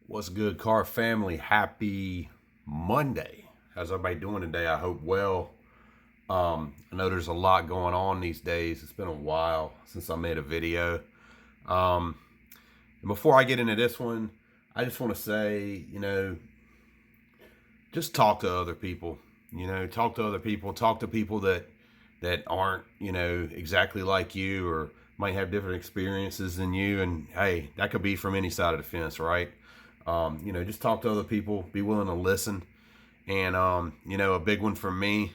What's good, car family? Happy Monday. How's everybody doing today? I hope well. I know there's a lot going on these days. It's been a while since I made a video. And before I get into this one, I just want to say, just talk to other people. Talk to other people. Talk to people that aren't, exactly like you or might have different experiences than you. And hey, that could be from any side of the fence, right? Just talk to other people, be willing to listen. And, a big one for me,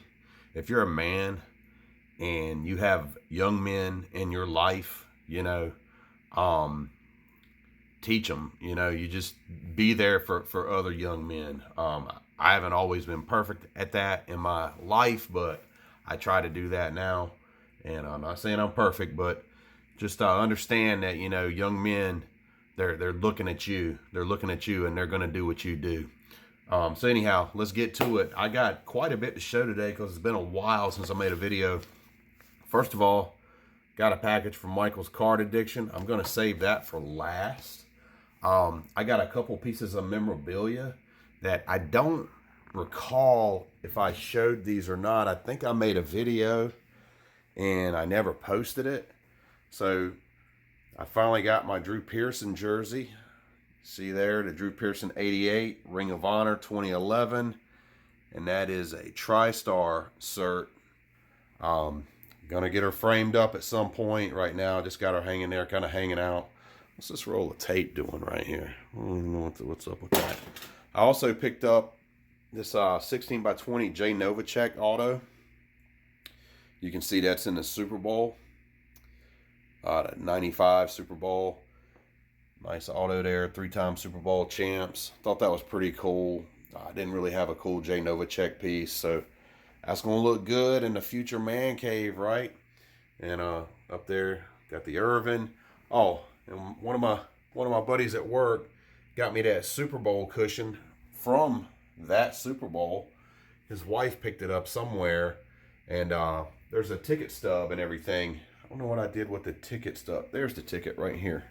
if you're a man and you have young men in your life, teach them, you just be there for other young men. I haven't always been perfect at that in my life, but I try to do that now. And I'm not saying I'm perfect, but just understand that, young men, they're looking at you. They're looking at you, and they're going to do what you do. So anyhow, let's get to it. I got quite a bit to show today because it's been a while since I made a video. First of all, got a package from Michael's Card Addiction. I'm going to save that for last. I got a couple pieces of memorabilia that I don't recall if I showed these or not. I think I made a video and I never posted it. So I finally got my Drew Pearson jersey. See there, the Drew Pearson 88, Ring of Honor 2011. And that is a TriStar cert. Gonna get her framed up at some point. Right now, just got her hanging there, kind of hanging out. What's this roll of tape doing right here? I don't even know what's up with that. I also picked up this 16 by 20 Jay Novacek Auto. You can see that's in the Super Bowl. The 95 Super Bowl. Nice auto there. 3-time Super Bowl champs. Thought that was pretty cool. I didn't really have a cool Jay Novacek piece, so that's going to look good in the future man cave, right? And up there, got the Irvin. Oh, and one of my buddies at work got me that Super Bowl cushion from that Super Bowl. His wife picked it up somewhere, and there's a ticket stub and everything. I don't know what I did with the ticket stub. There's the ticket right here.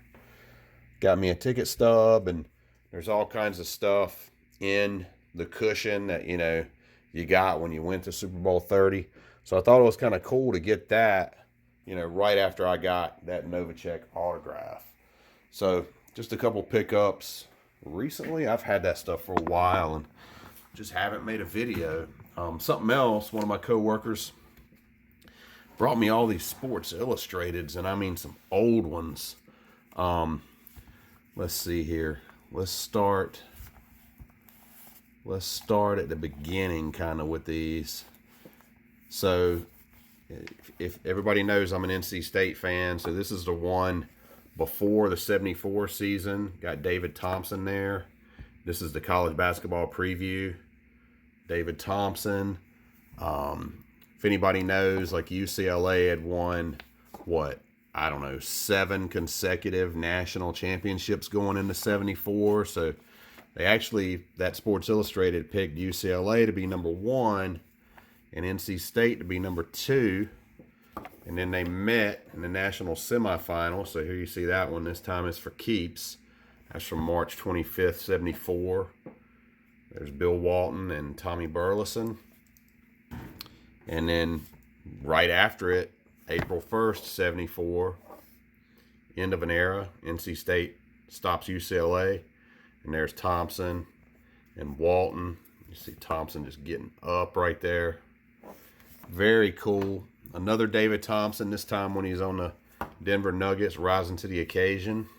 Got me a ticket stub, and there's all kinds of stuff in the cushion that, you got when you went to Super Bowl 30. So I thought it was kind of cool to get that, right after I got that Novacek autograph. So just a couple pickups recently. I've had that stuff for a while and just haven't made a video. Something else, one of my coworkers brought me all these Sports Illustrateds, and I mean some old ones. Let's see here. Let's start at the beginning kind of with these. So if everybody knows I'm an NC State fan, so this is the one before the 74 season. Got David Thompson there. This is the college basketball preview. David Thompson. If anybody knows, like UCLA had won, I don't know, 7 consecutive national championships going into 74. So they actually, that Sports Illustrated picked UCLA to be number 1 and NC State to be number 2. And then they met in the national semifinal. So here you see that one. This time is for keeps. That's from March 25th, 74. There's Bill Walton and Tommy Burleson. And then right after it, April 1st, 74, end of an era. NC State stops UCLA. And there's Thompson and Walton. You see Thompson just getting up right there. Very cool. Another David Thompson, this time when he's on the Denver Nuggets, rising to the occasion.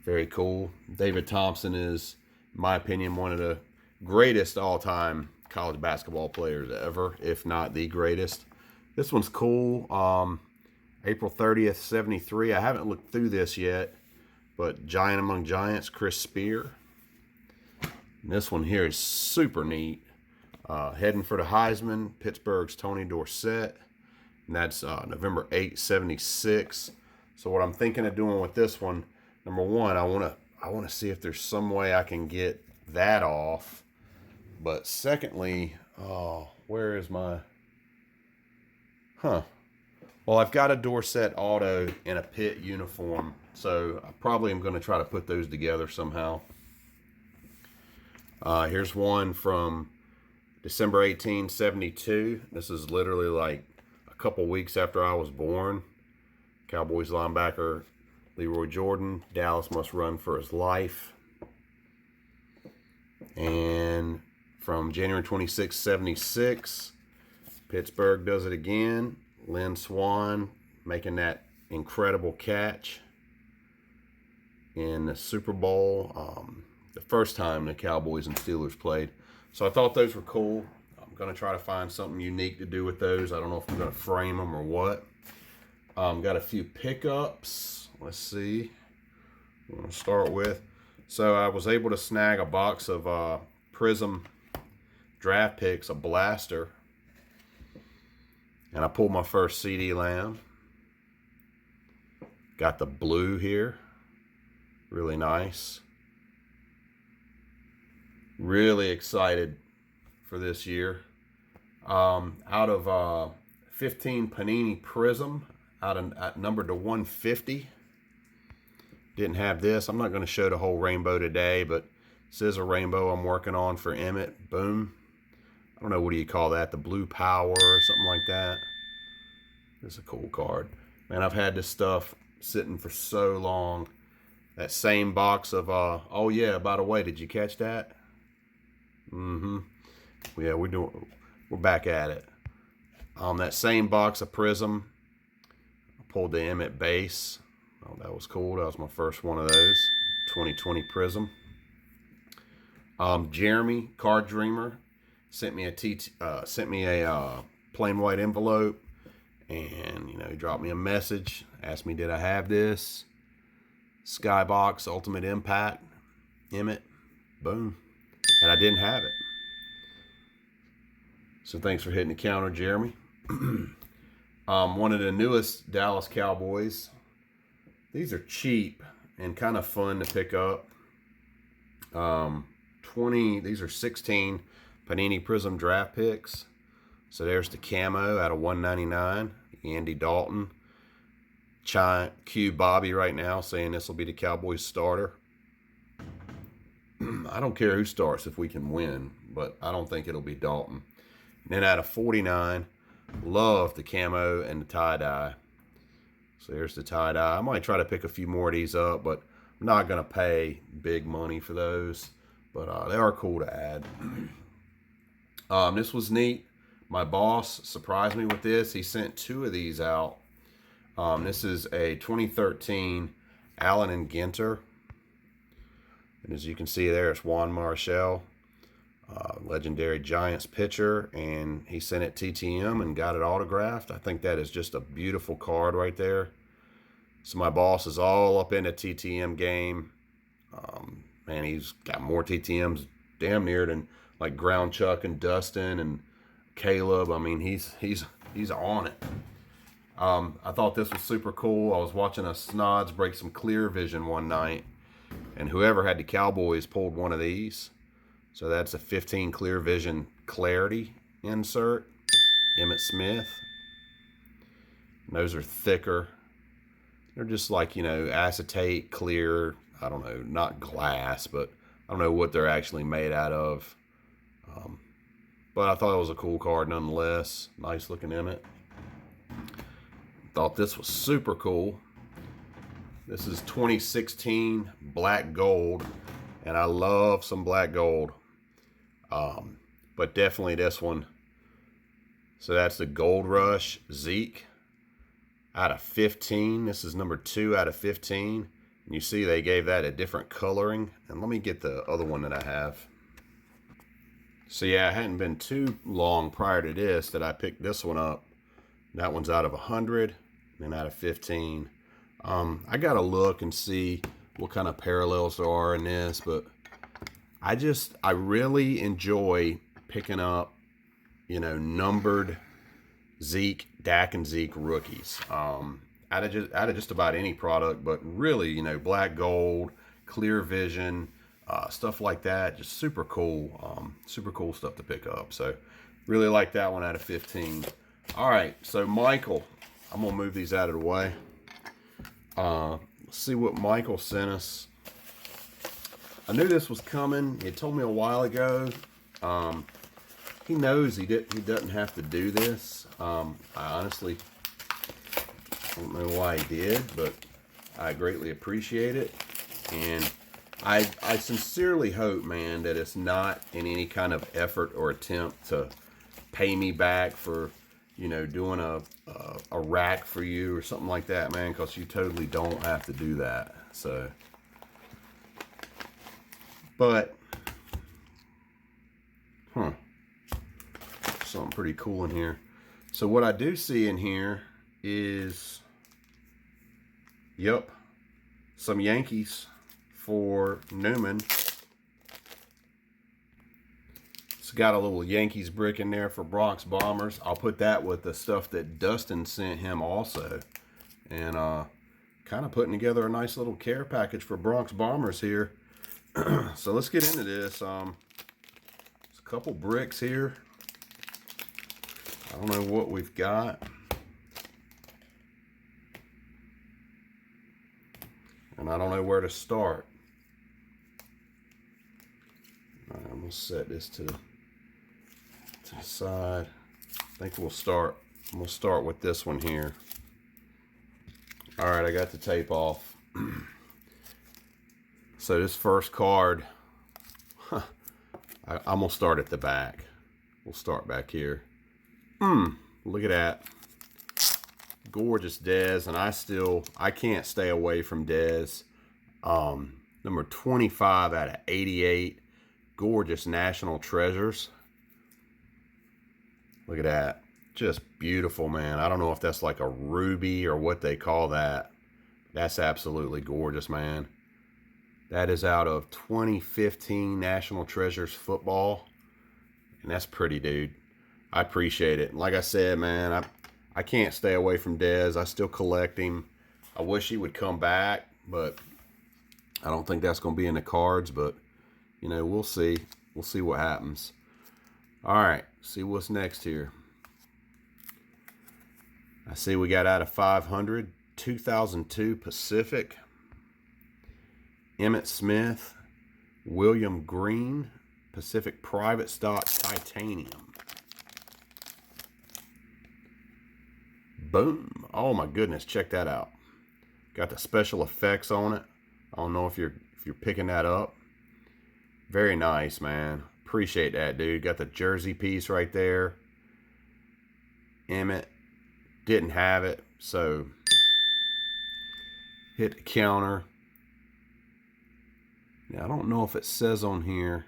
Very cool. David Thompson is, in my opinion, one of the greatest all-time college basketball players ever, if not the greatest. This one's cool. April 30th, 73. I haven't looked through this yet, but Giant Among Giants, Chris Spear. And this one here is super neat. Heading for the Heisman, Pittsburgh's Tony Dorsett. And that's November 8th, 76. So what I'm thinking of doing with this one, number one, I want to see if there's some way I can get that off. But secondly, where is my... Well, I've got a Dorsett Auto in a pit uniform, so I probably am going to try to put those together somehow. Here's one from December 1872. This is literally like a couple weeks after I was born. Cowboys linebacker Leroy Jordan. Dallas must run for his life. And from January 26, 76, Pittsburgh does it again. Lynn Swann making that incredible catch in the Super Bowl, the first time the Cowboys and Steelers played. So I thought those were cool. I'm going to try to find something unique to do with those. I don't know if I'm going to frame them or what. Got a few pickups. Let's see. I'm going to start with. So I was able to snag a box of Prizm draft picks, a blaster. And I pulled my first CD Lamb. Got the blue here. Really nice. Really excited for this year. Out of 15 Panini Prizm, numbered to 150. Didn't have this. I'm not going to show the whole rainbow today, but this is a rainbow I'm working on for Emmett. Boom. I don't know, what do you call that? The blue power or something like that. This is a cool card. Man, I've had this stuff sitting for so long. That same box of, oh yeah, by the way, did you catch that? Yeah, we're back at it. That same box of Prizm, I pulled the Emmett base. Oh, that was cool. That was my first one of those. 2020 Prizm. Jeremy, Card Dreamer, sent me a plain white envelope, and he dropped me a message, asked me did I have this. Skybox Ultimate Impact, Emmett, boom, and I didn't have it. So thanks for hitting the counter, Jeremy. One of the newest Dallas Cowboys. These are cheap and kind of fun to pick up. These are 16 Panini Prizm draft picks. So there's the camo out of 199. Andy Dalton. Q Bobby right now saying this will be the Cowboys starter. I don't care who starts if we can win, but I don't think it'll be Dalton. And then out of 49, love the camo and the tie-dye. So there's the tie-dye. I might try to pick a few more of these up, but I'm not going to pay big money for those. But they are cool to add. This was neat. My boss surprised me with this. He sent 2 of these out. This is a 2013 Allen and Ginter. And as you can see there, it's Juan Marshall, legendary Giants pitcher. And he sent it TTM and got it autographed. I think that is just a beautiful card right there. So my boss is all up in the TTM game. Man, he's got more TTMs damn near than like Ground Chuck and Dustin and Caleb. I mean, he's on it. I thought this was super cool. I was watching a Snods break some Clear Vision one night, and whoever had the Cowboys pulled one of these. So that's a 15 Clear Vision Clarity insert. Emmitt Smith. And those are thicker. They're just like, acetate, clear. I don't know, not glass, but I don't know what they're actually made out of. But I thought it was a cool card nonetheless. Nice looking Emmett. Thought this was super cool. This is 2016 black gold, and I love some black gold. But definitely this one. So that's the Gold Rush Zeke out of 15. This is number 2 out of 15. And you see they gave that a different coloring. And let me get the other one that I have. So yeah, it hadn't been too long prior to this that I picked this one up. That one's out of 100 and out of 15. I gotta look and see what kind of parallels there are in this, but I really enjoy picking up, numbered Zeke, Dak and Zeke rookies. Out of just about any product, but really, black gold, clear vision, stuff like that. Just super cool stuff to pick up. So really like that one out of 15. All right, so Michael, I'm going to move these out of the way. Let's see what Michael sent us. I knew this was coming. He told me a while ago. He knows he doesn't have to do this. I honestly don't know why he did, but I greatly appreciate it. And I sincerely hope, man, that it's not in any kind of effort or attempt to pay me back for, you know, doing a rack for you or something like that, man, because you totally don't have to do that. So, but, something pretty cool in here. So what I do see in here is, yep, some Yankees for Newman. It's got a little Yankees brick in there for Bronx Bombers. I'll put that with the stuff that Dustin sent him also. And kind of putting together a nice little care package for Bronx Bombers here. So let's get into this. There's a couple bricks here. I don't know what we've got. And I don't know where to start. All right, I'm going to set this to the side. I think we'll start. I'm going to start with this one here. All right, I got the tape off. So this first card, I'm going to start at the back. We'll start back here. Look at that. Gorgeous Dez, and I can't stay away from Dez. Number 25 out of 88. Gorgeous National Treasures. Look at that. Just beautiful, man. I don't know if that's like a ruby or what they call that. That's absolutely gorgeous, man. That is out of 2015 National Treasures football. And that's pretty, dude. I appreciate it. Like I said, man, I can't stay away from Dez. I still collect him. I wish he would come back, but I don't think that's going to be in the cards. But, you know, we'll see. We'll see what happens. All right, see what's next here. I see we got out of 500, 2002 Pacific, Emmitt Smith, William Green, Pacific Private Stock Titanium. Boom. Oh my goodness, check that out. Got the special effects on it. I don't know if you're picking that up. Very nice, man. Appreciate that, dude. Got the jersey piece right there. Emmitt didn't have it, so hit the counter. Now, I don't know if it says on here.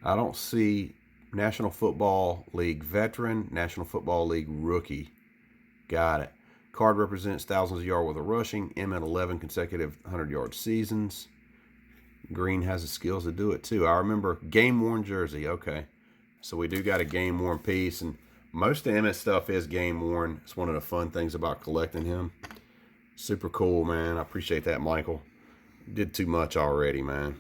I don't see National Football League Veteran, National Football League Rookie. Got it. Card represents thousands of yards worth of rushing. Emmitt 11 consecutive 100-yard seasons. Green has the skills to do it too. I remember game-worn jersey. Okay. So we do got a game-worn piece. And most of Emmitt's stuff is game-worn. It's one of the fun things about collecting him. Super cool, man. I appreciate that, Michael. Did too much already, man.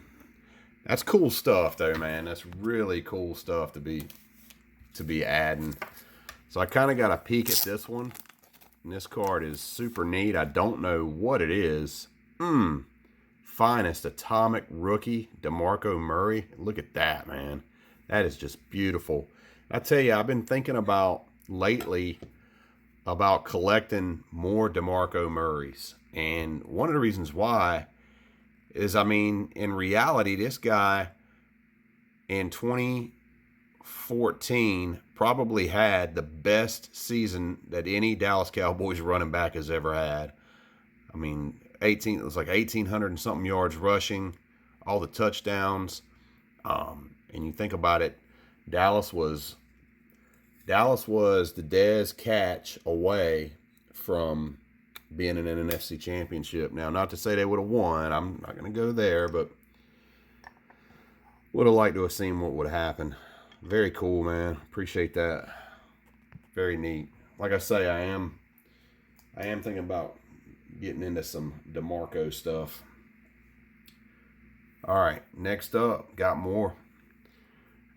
That's cool stuff, though, man. That's really cool stuff to be adding. So I kind of got a peek at this one. And this card is super neat. I don't know what it is. Finest Atomic Rookie, Demarco Murray. Look at that, man. That is just beautiful. I tell you, I've been thinking about lately about collecting more Demarco Murrays. And one of the reasons why is, I mean, in reality, this guy in 2014 probably had the best season that any Dallas Cowboys running back has ever had. I mean, it was like 1,800 and something yards rushing, all the touchdowns. And you think about it, Dallas was the Dez catch away from being in an NFC championship. Now, not to say they would have won. I'm not going to go there, but would have liked to have seen what would have happened. Very cool, man. Appreciate that. Very neat. Like I say, I am thinking about getting into some Demarco stuff. All right, next up, got more.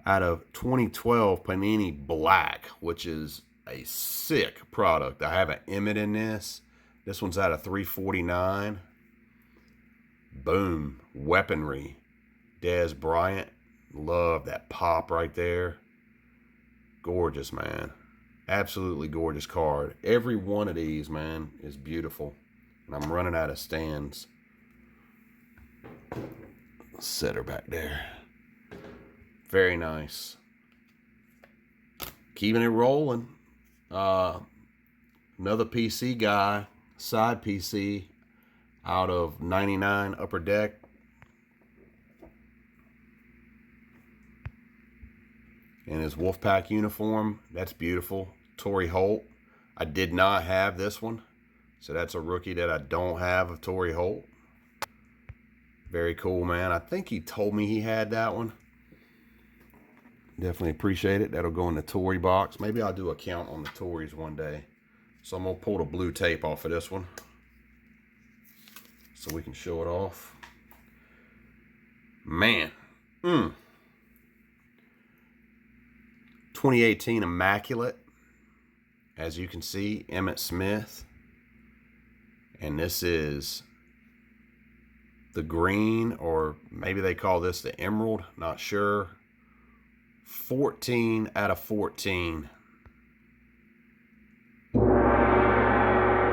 out of 2012 Panini Black, which is a sick product. I have an Emmett in this. This one's out of 349. Boom. Weaponry. Dez Bryant. Love that pop right there. Gorgeous, man. Absolutely gorgeous card. Every one of these, man, is beautiful. And I'm running out of stands. Set her back there. Very nice. Keeping it rolling. Another PC guy, side PC, out of 99 Upper Deck. In his Wolfpack uniform. That's beautiful. Torrey Holt. I did not have this one. So that's a rookie that I don't have of Torrey Holt. Very cool, man. I think he told me he had that one. Definitely appreciate it. That'll go in the Torrey box. Maybe I'll do a count on the Torreys one day. So I'm going to pull the blue tape off of this one, so we can show it off. Man. 2018 Immaculate. As you can see, Emmitt Smith. And this is the green, or maybe they call this the emerald. Not sure. 14 out of 14.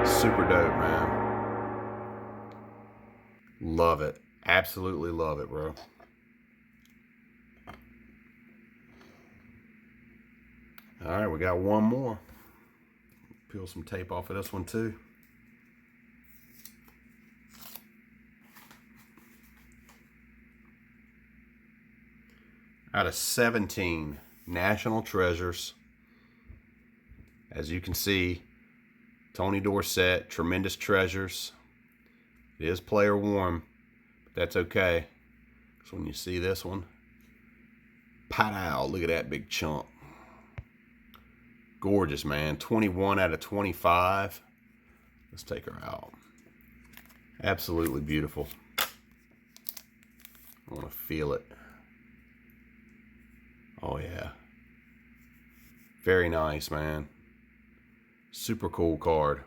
Super dope, man. Love it. Absolutely love it, bro. All right, we got one more. Peel some tape off of this one too. Out of 17 National Treasures. As you can see, Tony Dorsett, Tremendous Treasures. It is player worn, but that's okay. So when you see this one, pow, look at that big chunk. Gorgeous, man. 21 out of 25. Let's take her out. Absolutely beautiful. I want to feel it. Oh, yeah. Very nice, man. Super cool card.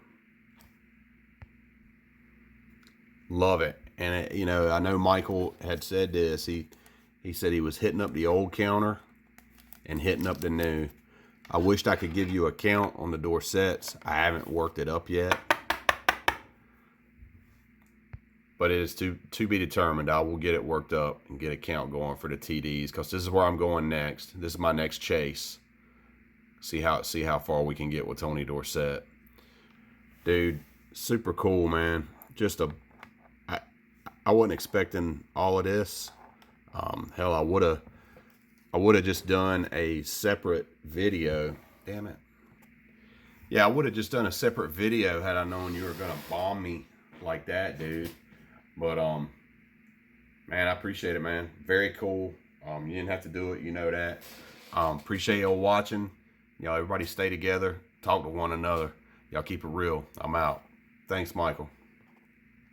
Love it. And, you know, I know Michael had said this. He said he was hitting up the old counter and hitting up the new. I wished I could give you a count on the Dorsetts. I haven't worked it up yet. But it is to be determined. I will get it worked up and get a count going for the TDs, because this is where I'm going next. This is my next chase. See how far we can get with Tony Dorsett. Dude, super cool, man. Just I wasn't expecting all of this. Hell, I would have just done a separate video. Damn it. Yeah, I would have just done a separate video had I known you were gonna bomb me like that, dude. But man, I appreciate it, man. Very cool. You didn't have to do it, you know that. Appreciate y'all watching. Y'all, everybody stay together, talk to one another. Y'all keep it real. I'm out. Thanks, Michael.